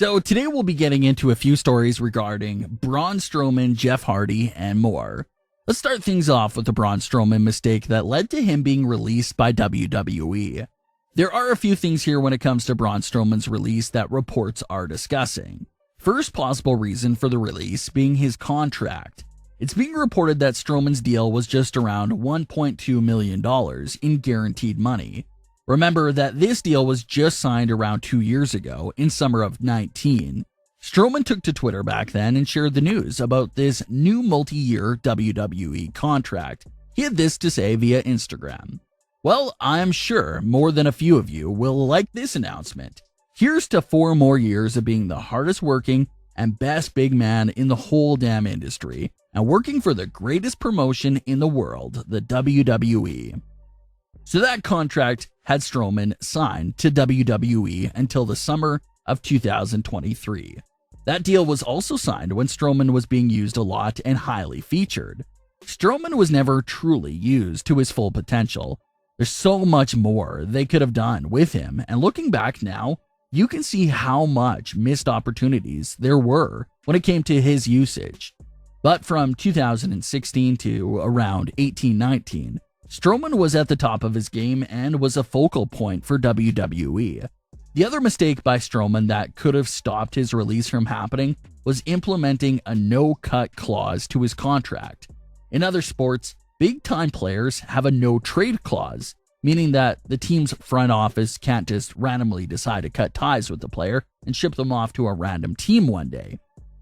So today we'll be getting into a few stories regarding Braun Strowman, Jeff Hardy, and more. Let's start things off with the Braun Strowman mistake that led to him being released by WWE. There are a few things here when it comes to Braun Strowman's release that reports are discussing. First possible reason for the release being his contract. It's being reported that Strowman's deal was just around $1.2 million in guaranteed money. Remember that this deal was just signed around 2 years ago in summer of 19. Strowman took to Twitter back then and shared the news about this new multi-year WWE contract. He had this to say via Instagram. Well, I'm sure more than a few of you will like this announcement. Here's to 4 more years of being the hardest working and best big man in the whole damn industry and working for the greatest promotion in the world, the WWE. So that contract had Strowman signed to WWE until the summer of 2023. That deal was also signed when Strowman was being used a lot and highly featured. Strowman was never truly used to his full potential. There's so much more they could have done with him, and looking back now, you can see how much missed opportunities there were when it came to his usage. But from 2016 to around 18-19, Strowman was at the top of his game and was a focal point for WWE. The other mistake by Strowman that could have stopped his release from happening was implementing a no-cut clause to his contract. In other sports, big-time players have a no-trade clause, meaning that the team's front office can't just randomly decide to cut ties with the player and ship them off to a random team one day.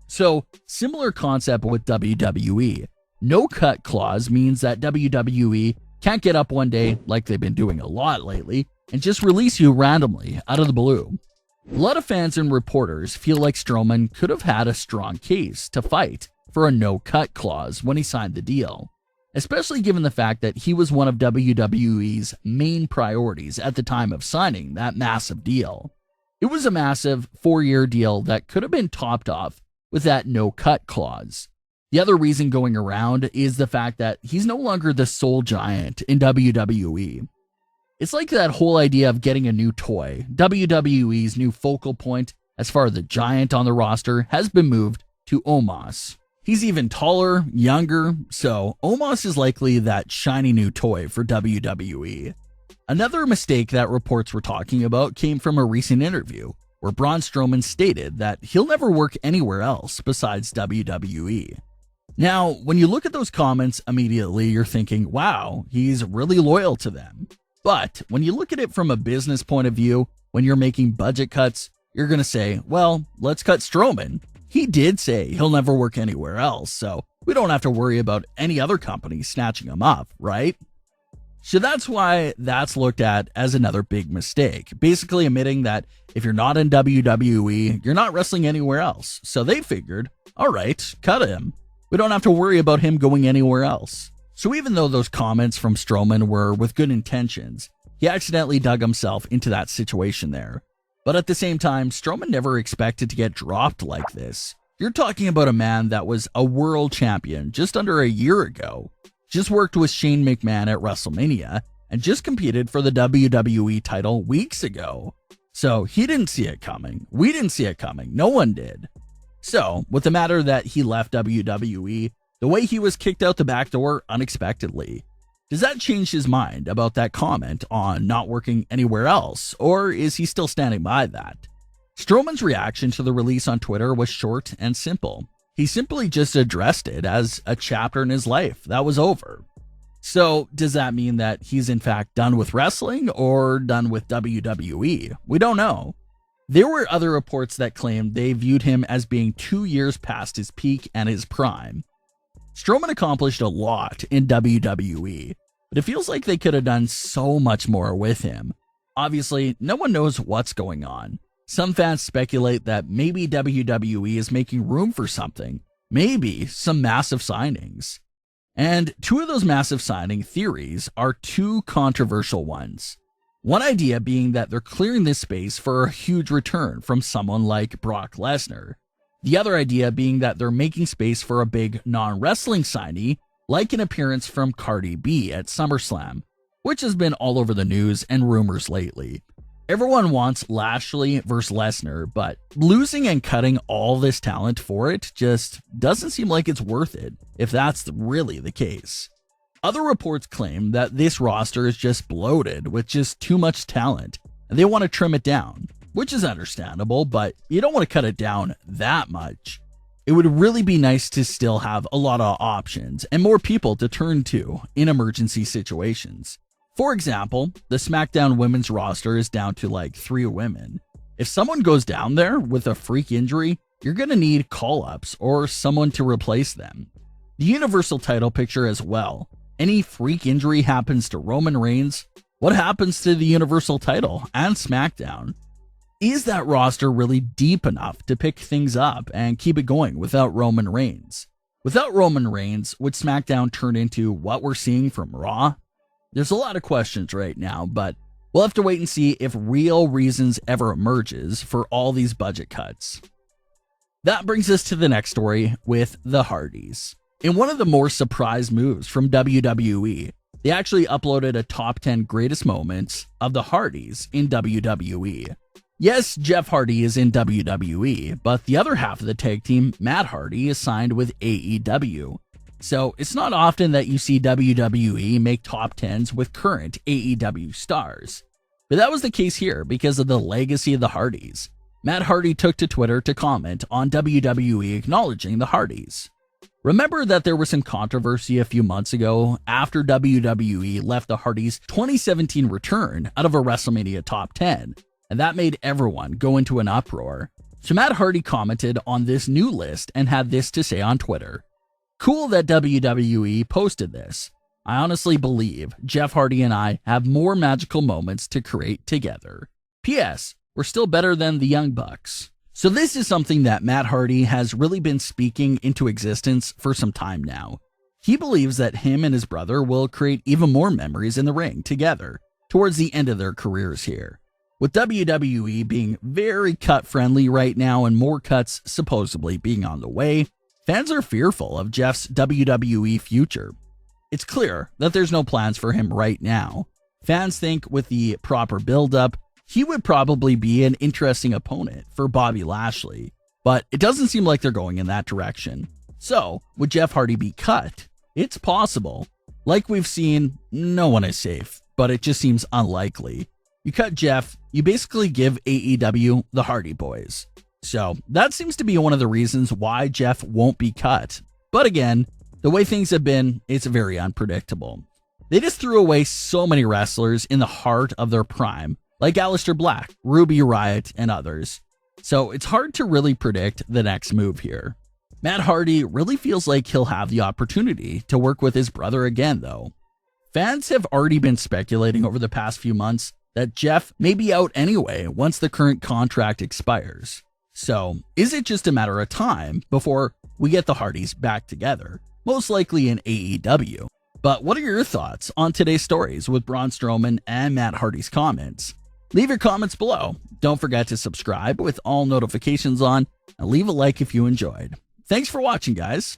So, similar concept with WWE. No-cut clause means that WWE can't get up one day, like they've been doing a lot lately, and just release you randomly out of the blue. A lot of fans and reporters feel like Strowman could have had a strong case to fight for a no-cut clause when he signed the deal, especially given the fact that he was one of WWE's main priorities at the time of signing that massive deal. It was a massive 4-year deal that could have been topped off with that no-cut clause. The other reason going around is the fact that he's no longer the sole giant in WWE. It's like that whole idea of getting a new toy. WWE's new focal point, as far as the giant on the roster, has been moved to Omos. He's even taller, younger, so Omos is likely that shiny new toy for WWE. Another mistake that reports were talking about came from a recent interview, where Braun Strowman stated that he'll never work anywhere else besides WWE. Now, when you look at those comments, immediately you're thinking, wow, he's really loyal to them. But when you look at it from a business point of view, when you're making budget cuts, you're going to say, well, let's cut Strowman. He did say he'll never work anywhere else, so we don't have to worry about any other company snatching him up, right? So that's why that's looked at as another big mistake, basically admitting that if you're not in WWE, you're not wrestling anywhere else. So they figured, all right, cut him. We don't have to worry about him going anywhere else. So even though those comments from Strowman were with good intentions, he accidentally dug himself into that situation there. But at the same time, Strowman never expected to get dropped like this. You're talking about a man that was a world champion just under a year ago, just worked with Shane McMahon at WrestleMania, and just competed for the WWE title weeks ago. So he didn't see it coming. We didn't see it coming. No one did. So, with the matter that he left WWE, the way he was kicked out the back door unexpectedly, does that change his mind about that comment on not working anywhere else, or is he still standing by that? Strowman's reaction to the release on Twitter was short and simple. He simply just addressed it as a chapter in his life that was over. So, does that mean that he's in fact done with wrestling or done with WWE? We don't know. There were other reports that claimed they viewed him as being 2 years past his peak and his prime. Strowman accomplished a lot in WWE, but it feels like they could have done so much more with him. Obviously, no one knows what's going on. Some fans speculate that maybe WWE is making room for something, maybe some massive signings. And 2 of those massive signing theories are 2 controversial ones. One idea being that they're clearing this space for a huge return from someone like Brock Lesnar. The other idea being that they're making space for a big non-wrestling signee, like an appearance from Cardi B at SummerSlam, which has been all over the news and rumors lately. Everyone wants Lashley versus Lesnar, but losing and cutting all this talent for it just doesn't seem like it's worth it, if that's really the case. Other reports claim that this roster is just bloated with just too much talent, and they want to trim it down, which is understandable, but you don't want to cut it down that much. It would really be nice to still have a lot of options and more people to turn to in emergency situations. For example, the SmackDown women's roster is down to like 3 women. If someone goes down there with a freak injury, you're going to need call-ups or someone to replace them. The Universal title picture as well. Any freak injury happens to Roman Reigns, what happens to the Universal title and SmackDown? Is that roster really deep enough to pick things up and keep it going without Roman Reigns? Without Roman Reigns, would SmackDown turn into what we're seeing from Raw? There's a lot of questions right now, but we'll have to wait and see if real reasons ever emerges for all these budget cuts. That brings us to the next story with the Hardys. In one of the more surprise moves from WWE, they actually uploaded a top 10 greatest moments of the Hardys in WWE. Yes, Jeff Hardy is in WWE, but the other half of the tag team, Matt Hardy, is signed with AEW. So it's not often that you see WWE make top 10s with current AEW stars. But that was the case here because of the legacy of the Hardys. Matt Hardy took to Twitter to comment on WWE acknowledging the Hardys. Remember that there was some controversy a few months ago after WWE left the Hardys' 2017 return out of a WrestleMania top 10, and that made everyone go into an uproar. So Matt Hardy commented on this new list and had this to say on Twitter. Cool that WWE posted this. I honestly believe Jeff Hardy and I have more magical moments to create together. P.S. We're still better than the Young Bucks. So this is something that Matt Hardy has really been speaking into existence for some time now. He believes that him and his brother will create even more memories in the ring together towards the end of their careers here. With WWE being very cut-friendly right now and more cuts supposedly being on the way, fans are fearful of Jeff's WWE future. It's clear that there's no plans for him right now. Fans think with the proper build-up, he would probably be an interesting opponent for Bobby Lashley, but it doesn't seem like they're going in that direction. So, would Jeff Hardy be cut? It's possible. Like we've seen, no one is safe, but it just seems unlikely. You cut Jeff, you basically give AEW the Hardy Boyz. So that seems to be one of the reasons why Jeff won't be cut. But again, the way things have been, it's very unpredictable. They just threw away so many wrestlers in the heart of their prime, like Aleister Black, Ruby Riott, and others. So it's hard to really predict the next move here. Matt Hardy really feels like he'll have the opportunity to work with his brother again, though. Fans have already been speculating over the past few months that Jeff may be out anyway once the current contract expires. So, is it just a matter of time before we get the Hardys back together? Most likely in AEW. But what are your thoughts on today's stories with Braun Strowman and Matt Hardy's comments? Leave your comments below. Don't forget to subscribe with all notifications on and leave a like if you enjoyed. Thanks for watching, guys.